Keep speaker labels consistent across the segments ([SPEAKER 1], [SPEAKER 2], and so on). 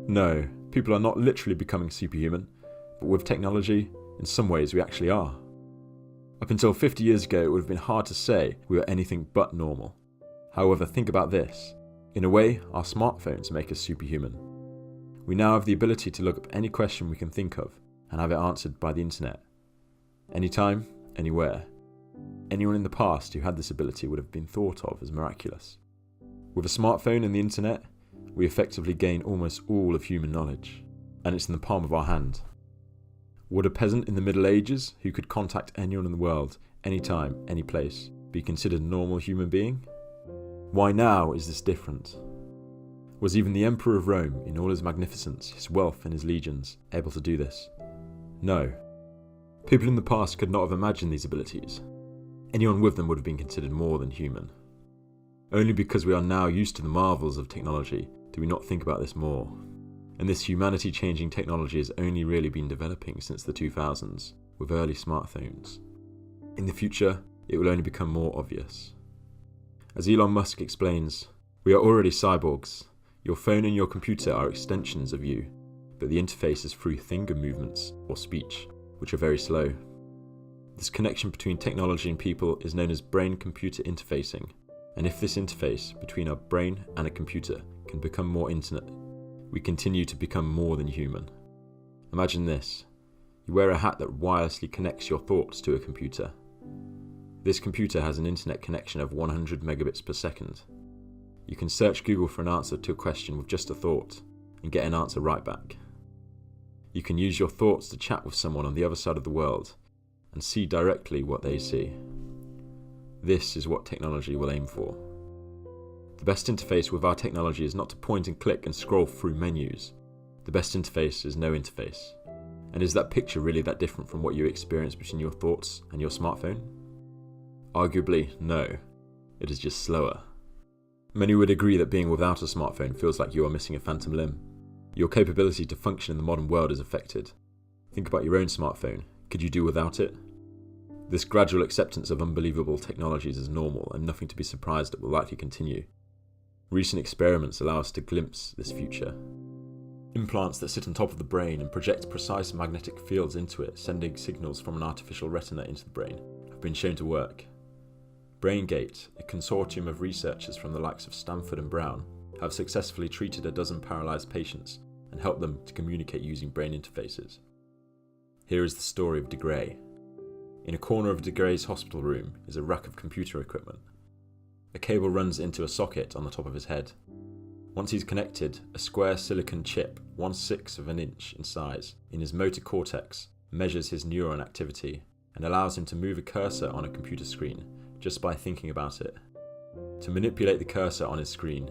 [SPEAKER 1] No, people are not literally becoming superhuman, but with technology, in some ways we actually are. Up until 50 years ago, it would have been hard to say we were anything but normal. However, think about this. In a way, our smartphones make us superhuman. We now have the ability to look up any question we can think of and have it answered by the internet. Anytime, anywhere. Anyone in the past who had this ability would have been thought of as miraculous. With a smartphone and the internet, we effectively gain almost all of human knowledge, and it's in the palm of our hand. Would a peasant in the Middle Ages who could contact anyone in the world, anytime, any place, be considered a normal human being? Why now is this different? Was even the Emperor of Rome, in all his magnificence, his wealth and his legions, able to do this? No. People in the past could not have imagined these abilities. Anyone with them would have been considered more than human. Only because we are now used to the marvels of technology do we not think about this more. And this humanity-changing technology has only really been developing since the 2000s, with early smartphones. In the future, it will only become more obvious. As Elon Musk explains, we are already cyborgs. Your phone and your computer are extensions of you, but the interface is through finger movements or speech, which are very slow. This connection between technology and people is known as brain-computer interfacing, and if this interface between our brain and a computer can become more intimate, we continue to become more than human. Imagine this. You wear a hat that wirelessly connects your thoughts to a computer. This computer has an internet connection of 100 megabits per second. You can search Google for an answer to a question with just a thought and get an answer right back. You can use your thoughts to chat with someone on the other side of the world and see directly what they see. This is what technology will aim for. The best interface with our technology is not to point and click and scroll through menus. The best interface is no interface. And is that picture really that different from what you experience between your thoughts and your smartphone? Arguably, no. It is just slower. Many would agree that being without a smartphone feels like you are missing a phantom limb. Your capability to function in the modern world is affected. Think about your own smartphone. Could you do without it? This gradual acceptance of unbelievable technologies is normal and nothing to be surprised at will likely continue. Recent experiments allow us to glimpse this future. Implants that sit on top of the brain and project precise magnetic fields into it, sending signals from an artificial retina into the brain, have been shown to work. BrainGate, a consortium of researchers from the likes of Stanford and Brown, have successfully treated a dozen paralysed patients and helped them to communicate using brain interfaces. Here is the story of DeGray. In a corner of DeGray's hospital room is a rack of computer equipment. A cable runs into a socket on the top of his head. Once he's connected, a square silicon chip, 1/6 of an inch in size, in his motor cortex measures his neuron activity and allows him to move a cursor on a computer screen just by thinking about it. To manipulate the cursor on his screen,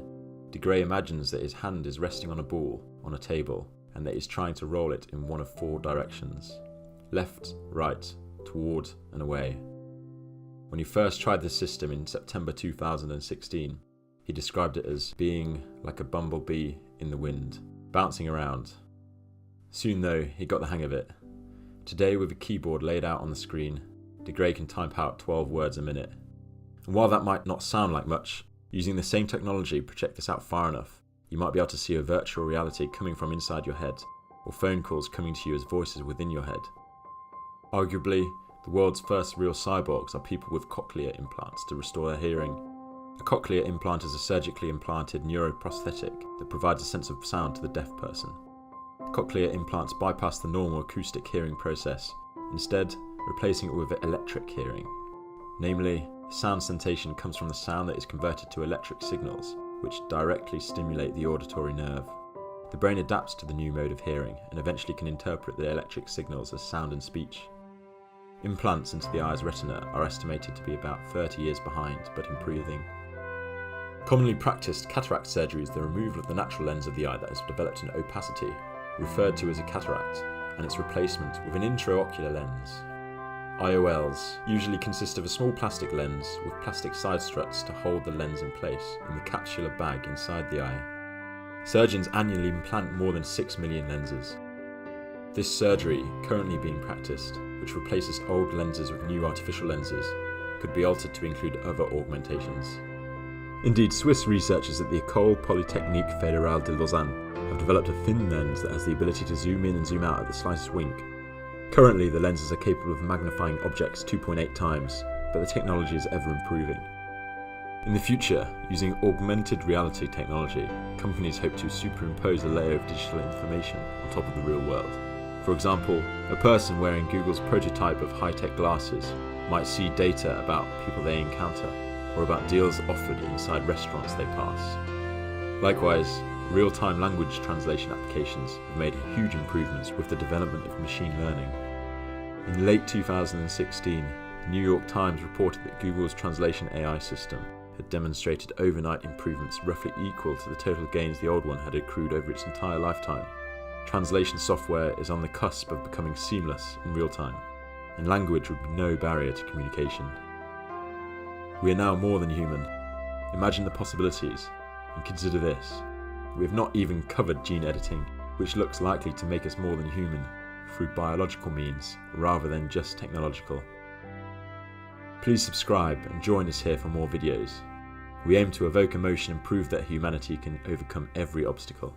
[SPEAKER 1] DeGray imagines that his hand is resting on a ball on a table and that he's trying to roll it in one of 4 directions: left, right, toward and away. When he first tried this system in September 2016, he described it as being like a bumblebee in the wind, bouncing around. Soon though, he got the hang of it. Today, with a keyboard laid out on the screen, DeGray can type out 12 words a minute. And while that might not sound like much, using the same technology project this out far enough, you might be able to see a virtual reality coming from inside your head, or phone calls coming to you as voices within your head. Arguably, the world's first real cyborgs are people with cochlear implants to restore their hearing. A cochlear implant is a surgically implanted neuroprosthetic that provides a sense of sound to the deaf person. Cochlear implants bypass the normal acoustic hearing process, instead replacing it with electric hearing. Namely, sound sensation comes from the sound that is converted to electric signals, which directly stimulate the auditory nerve. The brain adapts to the new mode of hearing and eventually can interpret the electric signals as sound and speech. Implants into the eye's retina are estimated to be about 30 years behind, but improving. Commonly practiced cataract surgery is the removal of the natural lens of the eye that has developed an opacity, referred to as a cataract, and its replacement with an intraocular lens. IOLs usually consist of a small plastic lens with plastic side struts to hold the lens in place in the capsular bag inside the eye. Surgeons annually implant more than 6 million lenses. This surgery, currently being practiced, which replaces old lenses with new artificial lenses, could be altered to include other augmentations. Indeed, Swiss researchers at the École Polytechnique Fédérale de Lausanne have developed a thin lens that has the ability to zoom in and zoom out at the slightest wink. Currently, the lenses are capable of magnifying objects 2.8 times, but the technology is ever improving. In the future, using augmented reality technology, companies hope to superimpose a layer of digital information on top of the real world. For example, a person wearing Google's prototype of high-tech glasses might see data about people they encounter, or about deals offered inside restaurants they pass. Likewise, real-time language translation applications have made huge improvements with the development of machine learning. In late 2016, the New York Times reported that Google's translation AI system had demonstrated overnight improvements roughly equal to the total gains the old one had accrued over its entire lifetime. Translation software is on the cusp of becoming seamless in real time, and language would be no barrier to communication. We are now more than human. Imagine the possibilities, and consider this. We have not even covered gene editing, which looks likely to make us more than human, through biological means rather than just technological. Please subscribe and join us here for more videos. We aim to evoke emotion and prove that humanity can overcome every obstacle.